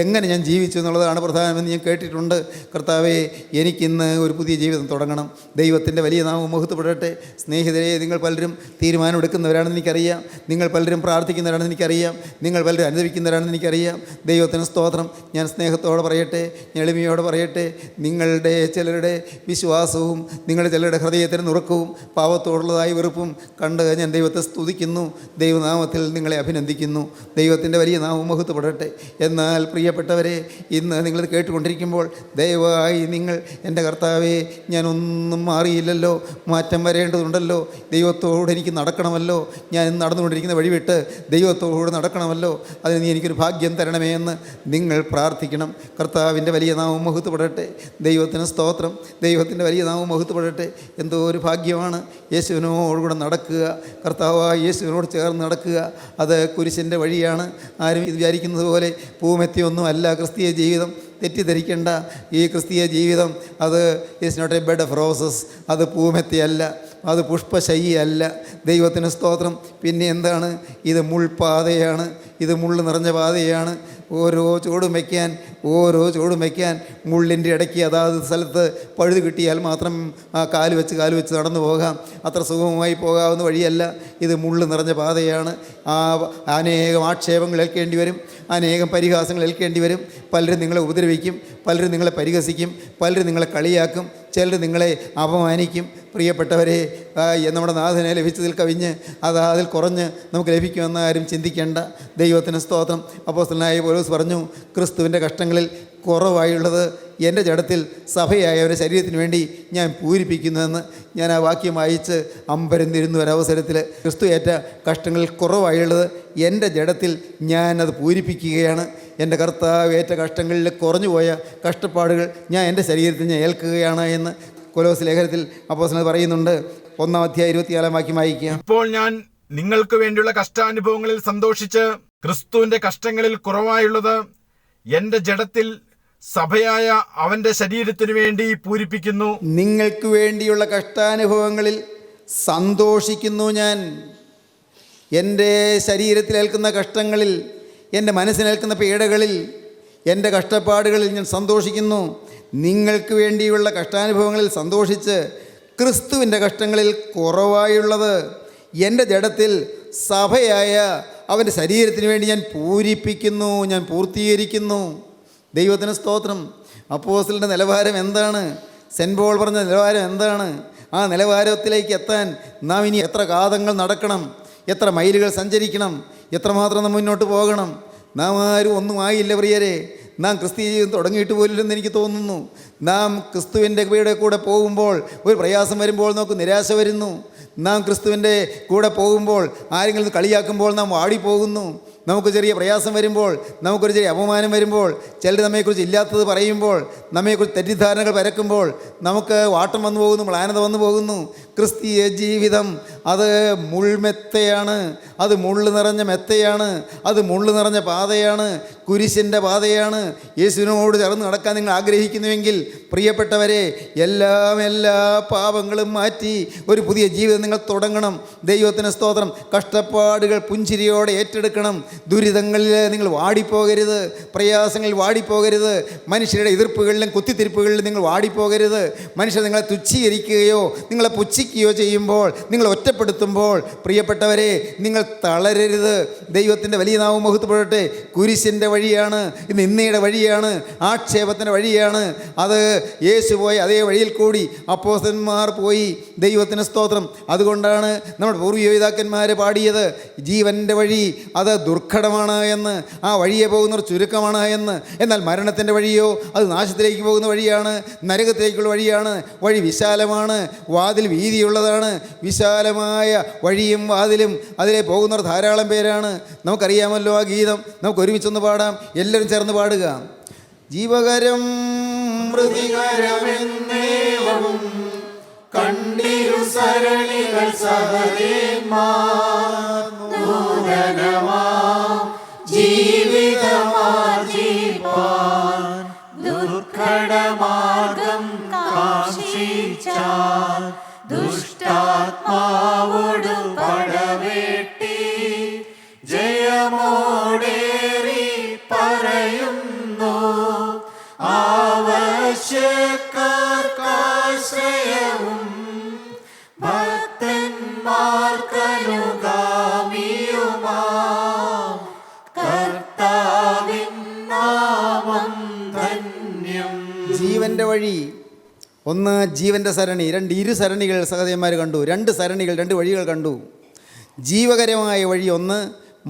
എങ്ങനെ ഞാൻ ജീവിച്ചു എന്നുള്ളതാണ് പ്രധാനമെന്ന് ഞാൻ കേട്ടിട്ടുണ്ട്. കർത്താവേ, എനിക്കിന്ന് ഒരു പുതിയ ജീവിതം തുടങ്ങണം. ദൈവത്തിൻ്റെ വലിയ നാമം മഹത്വപ്പെടട്ടെ. സ്നേഹിതരെ, നിങ്ങൾ പലരും തീരുമാനമെടുക്കുന്നവരാണെന്ന് എനിക്കറിയാം, നിങ്ങൾ പലരും പ്രാർത്ഥിക്കുന്നവരാണെന്ന് എനിക്കറിയാം, നിങ്ങൾ പലരും അനുഭവിക്കുന്നവരാണെന്ന് എനിക്കറിയാം. ദൈവത്തിന് സ്തോത്രം. ഞാൻ സ്നേഹത്തോടെ പറയട്ടെ, ഞാൻ എളിമയോടെ പറയട്ടെ, നിങ്ങളുടെ ചിലരുടെ വിശ്വാസവും നിങ്ങളുടെ ചിലരുടെ ഹൃദയത്തിന് നുറുക്കവും പാവത്തോടുള്ളതായി വെറുപ്പും കണ്ട് ഞാൻ ദൈവത്തെ സ്തുതിക്കുന്നു, ദൈവനാമത്തിൽ നിങ്ങളെ അഭിനന്ദിക്കുന്നു. ദൈവത്തിൻ്റെ വലിയ നാമം മഹത്വപ്പെടട്ടെ. എന്നാൽ പ്രിയപ്പെട്ടവരെ, ഇന്ന് നിങ്ങളിത് കേട്ടുകൊണ്ടിരിക്കുമ്പോൾ ദയവായി നിങ്ങൾ, എൻ്റെ കർത്താവേ, ഞാനൊന്നും മാറിയില്ലല്ലോ, മാറ്റം വരേണ്ടതുണ്ടല്ലോ, ദൈവത്തോട് എനിക്ക് നടക്കണമല്ലോ, ഞാൻ നടന്നുകൊണ്ടിരിക്കുന്ന വഴി വിട്ട് ദൈവത്തോട് നടക്കണമല്ലോ, അതിന് നീ എനിക്കൊരു ഭാഗ്യം തരണമേ എന്ന് നിങ്ങൾ പ്രാർത്ഥിക്കണം. കർത്താവിൻ്റെ വലിയ നാമം മഹത്വപ്പെടട്ടെ. ദൈവത്തിന് സ്തോത്രം. ദൈവത്തിൻ്റെ വലിയ നാമം മഹത്വപ്പെടട്ടെ. എന്തോ ഒരു ഭാഗ്യമാണ് യേശുവിനോടുകൂടെ നടക്കുക, കർത്താവായ യേശുവിനോട് ചേർന്ന് നടക്കുക. അത് കുരിശിൻ്റെ വഴിയാണ്. ആരും ഇത് വിചാരിക്കുന്നത് പോലെ പൂമെത്തിയൊന്നും അല്ല ക്രിസ്തീയ ജീവിതം. തെറ്റിദ്ധരിക്കേണ്ട. ഈ ക്രിസ്തീയ ജീവിതം അത് is not a bed of roses. അത് പൂമെത്തിയല്ല, അത് പുഷ്പശയ്യല്ല. ദൈവത്തിന് സ്തോത്രം. പിന്നെ എന്താണ്? ഇത് മുൾപാതയാണ്, ഇത് മുള്ള് നിറഞ്ഞ പാതയാണ്. ഓരോ ചുവടും വയ്ക്കാൻ മുള്ളിൻ്റെ ഇടയ്ക്ക് അതാത് സ്ഥലത്ത് പഴുത് കിട്ടിയാൽ മാത്രം ആ കാല് വെച്ച് നടന്നു പോകാം. അത്ര സുഗമമായി പോകാവുന്ന വഴിയല്ല. ഇത് മുള്ള് നിറഞ്ഞ പാതയാണ്. അനേകം ആക്ഷേപങ്ങൾ ഏൽക്കേണ്ടി വരും, അനേകം പരിഹാസങ്ങൾ ഏൽക്കേണ്ടി വരും. പലരും നിങ്ങളെ ഉപദ്രവിക്കും, പലരും നിങ്ങളെ പരിഹസിക്കും, പലരും നിങ്ങളെ കളിയാക്കും, ചിലർ നിങ്ങളെ അപമാനിക്കും. പ്രിയപ്പെട്ടവരെ, നമ്മുടെ നാഥനെ ലഭിച്ചതിൽ കവിഞ്ഞ് അതിൽ കുറഞ്ഞ് നമുക്ക് ലഭിക്കുമെന്ന് ആരും ചിന്തിക്കേണ്ട. ദൈവത്തിന് സ്തോത്രം. അപ്പോസ്തലനായ പൗലോസ് പറഞ്ഞു, ക്രിസ്തുവിൻ്റെ കഷ്ടങ്ങളിൽ കുറവായുള്ളത് എൻ്റെ ജഡത്തിൽ സഭയായ ഒരു ശരീരത്തിന് വേണ്ടി ഞാൻ പൂരിപ്പിക്കുന്നുവെന്ന് ഞാൻ ആ വാക്യം വായിച്ച് അമ്പരന്നിരുന്ന ഒരവസരത്തിൽ, ക്രിസ്തു ഏറ്റ കഷ്ടങ്ങളിൽ കുറവായുള്ളത് എൻ്റെ ജഡത്തിൽ ഞാനത് പൂരിപ്പിക്കുകയാണ്. എൻ്റെ കർത്താവ് ഏറ്റ കഷ്ടങ്ങളിൽ കുറഞ്ഞുപോയ കഷ്ടപ്പാടുകൾ ഞാൻ എൻ്റെ ശരീരത്തിൽ ഞാൻ ഏൽക്കുകയാണ് എന്ന് കൊലോസ് ലേഖനത്തിൽ അപ്പോസ്തലൻ പറയുന്നുണ്ട്. 1-ാം അധ്യായം 24-ാം വാക്യം വായിക്കുക. ഇപ്പോൾ ഞാൻ നിങ്ങൾക്ക് വേണ്ടിയുള്ള കഷ്ടാനുഭവങ്ങളിൽ സന്തോഷിച്ച് ക്രിസ്തുവിന്റെ കഷ്ടങ്ങളിൽ കുറവായുള്ളത് എൻ്റെ ജഡത്തിൽ സഭയായ അവൻ്റെ ശരീരത്തിനു വേണ്ടി പൂരിപ്പിക്കുന്നു. നിങ്ങൾക്ക് വേണ്ടിയുള്ള കഷ്ടാനുഭവങ്ങളിൽ സന്തോഷിക്കുന്നു ഞാൻ. എൻ്റെ ശരീരത്തിലേൽക്കുന്ന കഷ്ടങ്ങളിൽ, എൻ്റെ മനസ്സിനേൽക്കുന്ന പീഡകളിൽ, എൻ്റെ കഷ്ടപ്പാടുകളിൽ ഞാൻ സന്തോഷിക്കുന്നു. നിങ്ങൾക്ക് വേണ്ടിയുള്ള കഷ്ടാനുഭവങ്ങളിൽ സന്തോഷിച്ച് ക്രിസ്തുവിൻ്റെ കഷ്ടങ്ങളിൽ കുറവായുള്ളത് എൻ്റെ ജഡത്തിൽ സഭയായ അവൻ്റെ ശരീരത്തിന് വേണ്ടി ഞാൻ പൂരിപ്പിക്കുന്നു, ഞാൻ പൂർത്തീകരിക്കുന്നു. ദൈവത്തിന് സ്തോത്രം. അപ്പോസ്തലൻ്റെ നിലവാരം എന്താണ്? സെൻറ്റ് പോൾ പറഞ്ഞ നിലവാരം എന്താണ്? ആ നിലവാരത്തിലേക്ക് എത്താൻ നാം ഇനി എത്ര കാതങ്ങൾ നടക്കണം, എത്ര മൈലുകൾ സഞ്ചരിക്കണം, എത്രമാത്രം നാം മുന്നോട്ട് പോകണം. നാം ആരും ഒന്നും ആയില്ല പ്രിയരെ. നാം ക്രിസ്തീയ ജീവിതം തുടങ്ങിയിട്ട് പോലില്ലെന്ന് എനിക്ക് തോന്നുന്നു. നാം ക്രിസ്തുവിൻ്റെ കൂടെ പോകുമ്പോൾ ഒരു പ്രയാസം വരുമ്പോൾ നമുക്ക് നിരാശ വരുന്നു. നാം ക്രിസ്തുവിൻ്റെ കൂടെ പോകുമ്പോൾ ആരെങ്കിലും കളിയാക്കുമ്പോൾ നാം വാടിപ്പോകുന്നു. നമുക്ക് ചെറിയ പ്രയാസം വരുമ്പോൾ, നമുക്കൊരു ചെറിയ അപമാനം വരുമ്പോൾ, ചിലർ നമ്മെക്കുറിച്ച് ഇല്ലാത്തത് പറയുമ്പോൾ, നമ്മെക്കുറിച്ച് തെറ്റിദ്ധാരണകൾ പരക്കുമ്പോൾ നമുക്ക് വാട്ടം വന്നു പോകുന്നു, മ്ലാനത വന്നു പോകുന്നു. ക്രിസ്തീയ ജീവിതം അത് മുൾമെത്തയാണ്, അത് മുള്ളു നിറഞ്ഞ മെത്തയാണ്, അത് മുള്ളു നിറഞ്ഞ പാതയാണ്, കുരിശിൻ്റെ പാതയാണ്. യേശുവിനോട് ചേർന്ന് നടക്കാൻ നിങ്ങൾ ആഗ്രഹിക്കുന്നുവെങ്കിൽ പ്രിയപ്പെട്ടവരെ, എല്ലാ പാപങ്ങളും മാറ്റി ഒരു പുതിയ ജീവിതം നിങ്ങൾ തുടങ്ങണം. ദൈവത്തിന് സ്തോത്രം. കഷ്ടപ്പാടുകൾ പുഞ്ചിരിയോടെ ഏറ്റെടുക്കണം. ദുരിതങ്ങളിൽ നിങ്ങൾ വാടിപ്പോകരുത്, പ്രയാസങ്ങളിൽ വാടിപ്പോകരുത്, മനുഷ്യരുടെ എതിർപ്പുകളിലും കുത്തിത്തിരിപ്പുകളിലും നിങ്ങൾ വാടിപ്പോകരുത്. മനുഷ്യർ നിങ്ങളെ തുച്ഛീകരിക്കുകയോ നിങ്ങളെ പുച്ഛിക്കുകയോ ചെയ്യുമ്പോൾ, നിങ്ങൾ ഒറ്റപ്പെടുത്തുമ്പോൾ പ്രിയപ്പെട്ടവരെ നിങ്ങൾ തളരരുത്. ദൈവത്തിൻ്റെ വലിയ നാമം മഹത്വപ്പെടട്ടെ. കുരിശിൻ്റെ വഴിയാണ്, ഇത് നിന്ദയുടെ വഴിയാണ്, ആക്ഷേപത്തിൻ്റെ വഴിയാണ്. അത് യേശു പോയി അതേ വഴിയിൽ കൂടി അപ്പോസ്തലന്മാർ പോയി. ദൈവത്തിന് സ്തോത്രം. അതുകൊണ്ടാണ് നമ്മുടെ പൂർവ്വപിതാക്കന്മാർ പാടിയത്, ജീവൻ്റെ വഴി അത് ദുർഘടമാണ് എന്ന്, ആ വഴിയെ പോകുന്നവർ ചുരുക്കമാണ് എന്ന്. എന്നാൽ മരണത്തിൻ്റെ വഴിയോ അത് നാശത്തിലേക്ക് പോകുന്ന വഴിയാണ്, നരകത്തിലേക്കുള്ള വഴിയാണ്. വഴി വിശാലമാണ്, വാതിൽ വീതിയുള്ളതാണ്. വിശാലമായ വഴിയും വാതിലും അതിലെ പോകുന്നവർ ധാരാളം പേരാണ്. നമുക്കറിയാമല്ലോ ആ ഗീതം. നമുക്ക് ഒരുമിച്ചൊന്ന് പാടാം, എല്ലാവരും ചേർന്ന് പാടുക. ജീവകരം മൃതികരമെന്നേവം കണ്ടിരു സരണികൾ സഹദേന്മാർ നൂതനമാം ജീവിതമാർജിപ്പാൻ ദുർഘടമാർഗം കാക്ഷിച്ചാൻ ദുഷ്ടാത്മാവോടു പടവെട്ടി ജയമോടേറി പറയുന്നു ആവശ്യക്കാർക്കാശ്രയവും ഭക്തന്മാർക്കനുഗാമിയുമാം കർത്താവിൻ നാമം ധന്യം. ജീവൻ്റെ വഴി ഒന്ന്, ജീവൻ്റെ സരണി. ഇരു സരണികൾ സഹോദരന്മാർ കണ്ടു. രണ്ട് വഴികൾ കണ്ടു. ജീവകരമായ വഴി ഒന്ന്,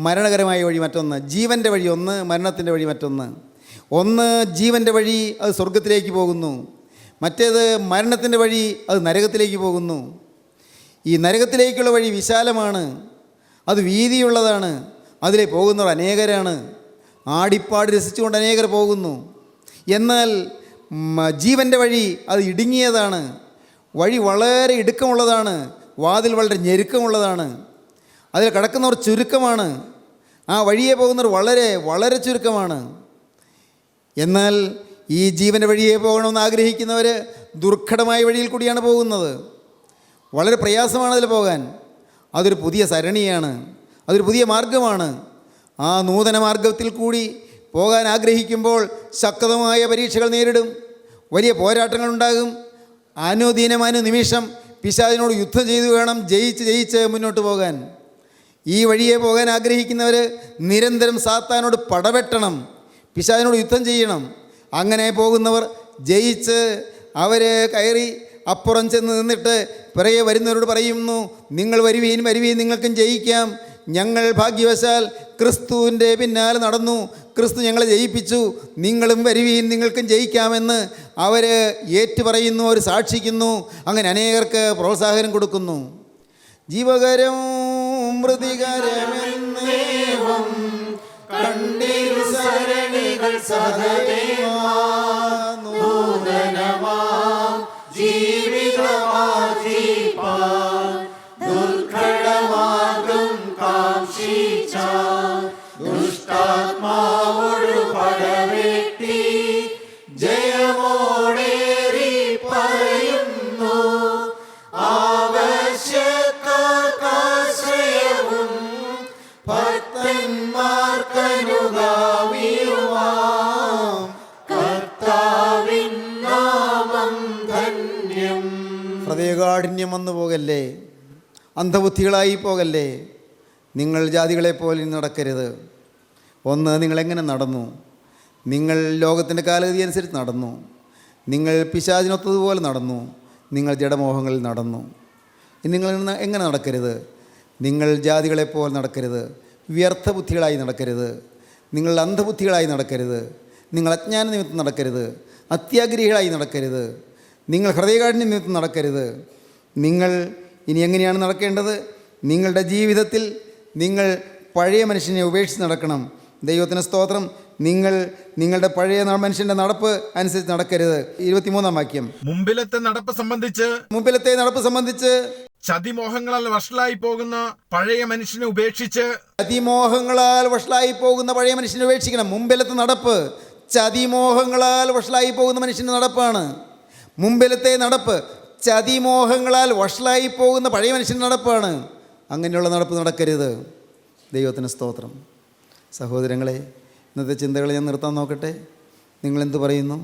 മരണകരമായ വഴി മറ്റൊന്ന്. ജീവൻ്റെ വഴി ഒന്ന്, മരണത്തിൻ്റെ വഴി മറ്റൊന്ന്. ഒന്ന് ജീവൻ്റെ വഴി, അത് സ്വർഗത്തിലേക്ക് പോകുന്നു. മറ്റേത് മരണത്തിൻ്റെ വഴി, അത് നരകത്തിലേക്ക് പോകുന്നു. ഈ നരകത്തിലേക്കുള്ള വഴി വിശാലമാണ്, അത് വീതിയുള്ളതാണ്, അതിലെ പോകുന്നവർ അനേകരാണ്. ആടിപ്പാടി രസിച്ചുകൊണ്ട് അനേകർ പോകുന്നു. എന്നാൽ ജീവൻ്റെ വഴി അത് ഇടുങ്ങിയതാണ്, വഴി വളരെ ഇടുക്കമുള്ളതാണ്, വാതിൽ വളരെ ഞെരുക്കമുള്ളതാണ്, അതിൽ കടക്കുന്നവർ ചുരുക്കമാണ്, ആ വഴിയെ പോകുന്നവർ വളരെ വളരെ ചുരുക്കമാണ്. എന്നാൽ ഈ ജീവൻ്റെ വഴിയെ പോകണമെന്ന് ആഗ്രഹിക്കുന്നവർ ദുർഘടമായ വഴിയിൽ കൂടിയാണ് പോകുന്നത്. വളരെ പ്രയാസമാണ് അതിൽ പോകാൻ. അതൊരു പുതിയ സരണിയാണ്, അതൊരു പുതിയ മാർഗമാണ്. ആ നൂതന മാർഗത്തിൽ കൂടി പോകാൻ ആഗ്രഹിക്കുമ്പോൾ ശക്തമായ പരീക്ഷകൾ നേരിടും, വലിയ പോരാട്ടങ്ങളുണ്ടാകും. അനുനിമിഷം പിശാചിനോട് യുദ്ധം ചെയ്തു വേണം ജയിച്ച് മുന്നോട്ട് പോകാൻ. ഈ വഴിയെ പോകാൻ ആഗ്രഹിക്കുന്നവർ നിരന്തരം സാത്താനോട് പടവെട്ടണം, പിശാചിനോട് യുദ്ധം ചെയ്യണം. അങ്ങനെ പോകുന്നവർ ജയിച്ച് അവർ കയറി അപ്പുറം ചെന്ന് നിന്നിട്ട് പിറകെ വരുന്നവരോട് പറയുന്നു, നിങ്ങൾ വരുവീൻ നിങ്ങൾക്കും ജയിക്കാം. ഞങ്ങൾ ഭാഗ്യവശാൽ ക്രിസ്തുവിൻ്റെ പിന്നാലെ നടന്നു, ക്രിസ്തു ഞങ്ങളെ ജയിപ്പിച്ചു, നിങ്ങളും വരുവീൻ നിങ്ങൾക്കും ജയിക്കാമെന്ന് അവർ ഏറ്റുപറയുന്നു, അവർ സാക്ഷിക്കുന്നു. അങ്ങനെ അനേകർക്ക് പ്രോത്സാഹനം കൊടുക്കുന്നു. ജീവകരം മൃതികരമെന്നേവം കണ്ടിരു സരണികൾ സഹദേന്മാർ നൂതനമാം ജീവിതമാർജിപ്പാൻ ദുർഘടമാർഗം കാക്ഷിച്ചാൻ ദുഷ്ടാത്മാവോടു പടവെട്ടി ജയമോടേറി പറയുന്നു ആവശ്യക്കാർക്കാശ്രയവും ഭക്തന്മാർക്കനുഗാമിയുമാം കർത്താവിൻ നാമം ധന്യം. ഹൃദയകാഠിന്യം വന്നു പോകല്ലേ, അന്ധബുദ്ധികളായി പോകല്ലേ. നിങ്ങൾ ജാതികളെപ്പോലെ നടക്കരുത്. ഒന്ന്, നിങ്ങളെങ്ങനെ നടന്നു? നിങ്ങൾ ലോകത്തിൻ്റെ കാലഗതി അനുസരിച്ച് നടന്നു, നിങ്ങൾ പിശാചിനൊത്തതുപോലെ നടന്നു, നിങ്ങൾ ജഡമോഹങ്ങളിൽ നടന്നു. നിങ്ങൾ എങ്ങനെ നടക്കരുത്? നിങ്ങൾ ജാതികളെപ്പോലെ നടക്കരുത്, വ്യർത്ഥ ബുദ്ധികളായി നടക്കരുത്, നിങ്ങൾ അന്ധബുദ്ധികളായി നടക്കരുത്, നിങ്ങൾ അജ്ഞാന നിമിത്തം നടക്കരുത്, അത്യാഗ്രഹികളായി നടക്കരുത്, നിങ്ങൾ ഹൃദയകാഠിന്യ നിമിത്തം നടക്കരുത്. നിങ്ങൾ ഇനി എങ്ങനെയാണ് നടക്കേണ്ടത്? നിങ്ങളുടെ ജീവിതത്തിൽ നിങ്ങൾ പഴയ മനുഷ്യനെ ഉപേക്ഷിച്ച് നടക്കണം. ദൈവത്തിന് സ്തോത്രം. നിങ്ങൾ നിങ്ങളുടെ പഴയ മനുഷ്യൻ്റെ നടപ്പ് അനുസരിച്ച് നടക്കരുത്. 23-ാം വാക്യം. മുമ്പിലത്തെ നടപ്പ് സംബന്ധിച്ച് ചതിമോഹങ്ങളാൽ വഷളായി പോകുന്ന പഴയ മനുഷ്യനെ ഉപേക്ഷിച്ച് ചതിമോഹങ്ങളാൽ വഷളായി പോകുന്ന പഴയ മനുഷ്യനെ ഉപേക്ഷിക്കണം. മുമ്പിലത്തെ നടപ്പ് ചതിമോഹങ്ങളാൽ വഷളായി പോകുന്ന മനുഷ്യൻ്റെ നടപ്പാണ്. മുമ്പിലത്തെ നടപ്പ് ചതിമോഹങ്ങളാൽ വഷളായി പോകുന്ന പഴയ മനുഷ്യൻ്റെ നടപ്പാണ്. അങ്ങനെയുള്ള നടപ്പ് നടക്കരുത്. ദൈവത്തിന് സ്തോത്രം. സഹോദരങ്ങളെ, ഇന്നത്തെ ചിന്തകൾ ഞാൻ നിർത്താൻ നോക്കട്ടെ. നിങ്ങളെന്ത് പറയുന്നു?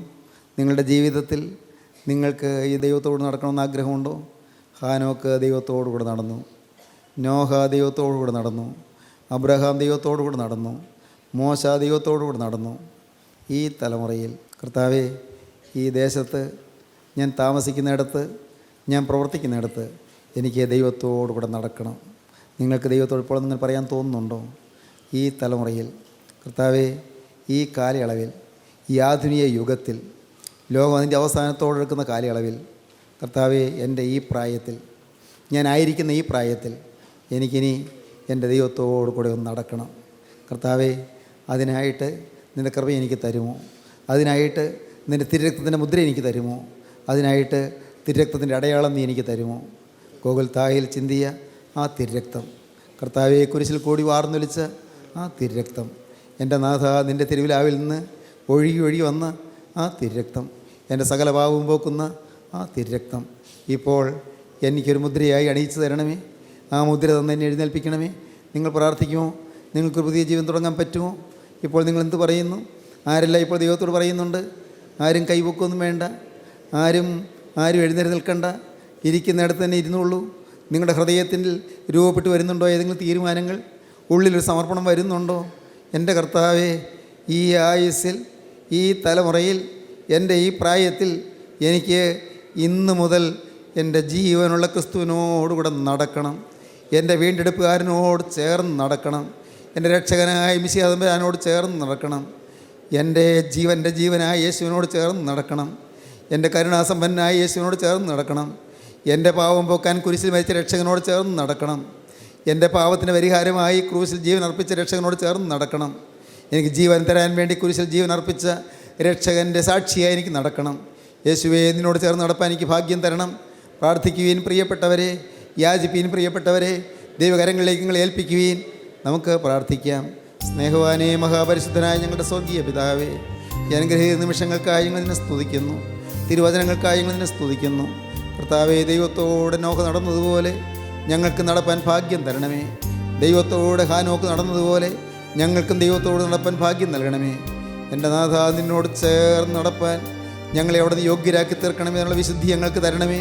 നിങ്ങളുടെ ജീവിതത്തിൽ നിങ്ങൾക്ക് ഈ ദൈവത്തോട് നടക്കണമെന്ന് ആഗ്രഹമുണ്ടോ? ഹാനോക്ക് ദൈവത്തോടു കൂടെ നടന്നു, നോഹ ദൈവത്തോടു കൂടെ നടന്നു, അബ്രഹാം ദൈവത്തോടു കൂടെ നടന്നു, മോശ ദൈവത്തോടു കൂടെ നടന്നു. ഈ തലമുറയിൽ കർത്താവേ, ഈ ദേശത്ത് ഞാൻ താമസിക്കുന്നിടത്ത്, ഞാൻ പ്രവർത്തിക്കുന്നിടത്ത് എനിക്ക് ദൈവത്തോടു കൂടെ നടക്കണം. നിങ്ങൾക്ക് ദൈവത്തോട് ഇപ്പോൾ നിങ്ങൾ പറയാൻ തോന്നുന്നുണ്ടോ? ഈ തലമുറയിൽ കർത്താവേ, ഈ കാലയളവിൽ, ഈ ആധുനിക യുഗത്തിൽ, ലോകം അതിൻ്റെ അവസാനത്തോടെടുക്കുന്ന കാലയളവിൽ കർത്താവേ, എൻ്റെ ഈ പ്രായത്തിൽ, ഞാനായിരിക്കുന്ന ഈ പ്രായത്തിൽ എനിക്കിനി എൻ്റെ ദൈവത്തോടു കൂടെ ഒന്ന് നടക്കണം. കർത്താവേ, അതിനായിട്ട് നിൻ്റെ കൃപ എനിക്ക് തരുമോ? അതിനായിട്ട് നിൻ്റെ തിരുരക്തത്തിൻ്റെ മുദ്ര എനിക്ക് തരുമോ? അതിനായിട്ട് തിരുരക്തത്തിൻ്റെ അടയാളം നീ എനിക്ക് തരുമോ? ഗോകുൽത്തായിൽ ചിന്തിയ ആ തിരുരക്തം, കർത്താവെ കുരിശിൽ കൂടി വാർന്നൊലിച്ച ആ തിരുരക്തം, എൻ്റെ നാഥ നിൻ്റെ തിരുവിലാവിൽ നിന്ന് ഒഴുകി വന്ന ആ തിരുരക്തം, എൻ്റെ സകല പാവവും പോക്കുന്ന ആ തിരുരക്തം ഇപ്പോൾ എനിക്കൊരു മുദ്രയായി അണിയിച്ചു തരണമേ. ആ മുദ്ര തന്നെ എന്നെ എഴുന്നേൽപ്പിക്കണമേ. നിങ്ങൾ പ്രാർത്ഥിക്കുമോ? നിങ്ങൾക്ക് പുതിയ ജീവൻ തുടങ്ങാൻ പറ്റുമോ? ഇപ്പോൾ നിങ്ങൾ എന്ത് പറയുന്നു? ആരെല്ലാം ഇപ്പോൾ ദൈവത്തോട് പറയുന്നുണ്ട്? ആരും കൈവക്കൊന്നും വേണ്ട, ആരും എഴുന്നേറ്റ് നിൽക്കണ്ട, ഇരിക്കുന്നിടത്ത് തന്നെ ഇരുന്നുള്ളൂ. നിങ്ങളുടെ ഹൃദയത്തിൽ രൂപപ്പെട്ട് വരുന്നുണ്ടോ ഏതെങ്കിലും തീരുമാനങ്ങൾ? ഉള്ളിലൊരു സമർപ്പണം വരുന്നുണ്ടോ? എൻ്റെ കർത്താവേ, ഈ ആയുസ്സിൽ, ഈ തലമുറയിൽ, എൻ്റെ ഈ പ്രായത്തിൽ എനിക്ക് ഇന്ന് മുതൽ എൻ്റെ ജീവനുള്ള ക്രിസ്തുവിനോടുകൂടെ നടക്കണം. എൻ്റെ വീണ്ടെടുപ്പുകാരനോട് ചേർന്ന് നടക്കണം. എൻ്റെ രക്ഷകനായ മിശിഹാതമ്പുരാനോട് ചേർന്ന് നടക്കണം. എൻ്റെ ജീവനായ യേശുവിനോട് ചേർന്ന് നടക്കണം. എൻ്റെ കരുണാസമ്പന്നനായ യേശുവിനോട് ചേർന്ന് നടക്കണം. എൻ്റെ പാവം പോക്കാൻ കുരിശിൽ മരിച്ച രക്ഷകനോട് ചേർന്ന് നടക്കണം. എൻ്റെ പാവത്തിന് പരിഹാരമായി ക്രൂശിൽ ജീവൻ അർപ്പിച്ച രക്ഷകനോട് ചേർന്ന് നടക്കണം. എനിക്ക് ജീവൻ തരാൻ വേണ്ടി കുരിശിൽ ജീവൻ അർപ്പിച്ച രക്ഷകൻ്റെ സാക്ഷിയായി എനിക്ക് നടക്കണം. യേശുവേ, നിന്നോട് ചേർന്ന് നടപ്പാൻ എനിക്ക് ഭാഗ്യം തരണം. പ്രാർത്ഥിക്കുവീൻ പ്രിയപ്പെട്ടവരെ, യാചിപ്പീൻ പ്രിയപ്പെട്ടവരെ, ദൈവകരങ്ങളിലേക്ക് നിങ്ങൾ ഏൽപ്പിക്കുവീൻ. നമുക്ക് പ്രാർത്ഥിക്കാം. സ്നേഹവാനേ, മഹാപരിശുദ്ധനായ ഞങ്ങളുടെ സ്വർഗീയ പിതാവേ, ഈ അനുഗ്രഹീത നിമിഷങ്ങൾക്കായി ഞങ്ങൾ നിന്നെ സ്തുതിക്കുന്നു. തിരുവചനങ്ങൾക്കായി ഞങ്ങൾ നിന്നെ സ്തുതിക്കുന്നു. കർത്താവേ, ദൈവത്തോടെ നോക്ക നടന്നതുപോലെ ഞങ്ങൾക്ക് നടപ്പാൻ ഭാഗ്യം തരണമേ. ദൈവത്തോടെ ഹാനോക്ക് നടന്നതുപോലെ ഞങ്ങൾക്കും ദൈവത്തോട് നടപ്പാൻ ഭാഗ്യം നൽകണമേ. എൻ്റെ നാഥ, നിന്നോട് ചേർന്ന് നടപ്പാൻ ഞങ്ങളെ അവിടെ നിന്ന് യോഗ്യരാക്കി തീർക്കണമേ. അതിനുള്ള വിശുദ്ധി ഞങ്ങൾക്ക് തരണമേ.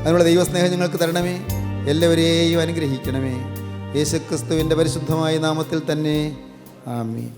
അതിനുള്ള ദൈവസ്നേഹം ഞങ്ങൾക്ക് തരണമേ. എല്ലാവരെയും അനുഗ്രഹിക്കണമേ. യേശുക്രിസ്തുവിൻ്റെ പരിശുദ്ധമായ നാമത്തിൽ തന്നെ. ആമീൻ.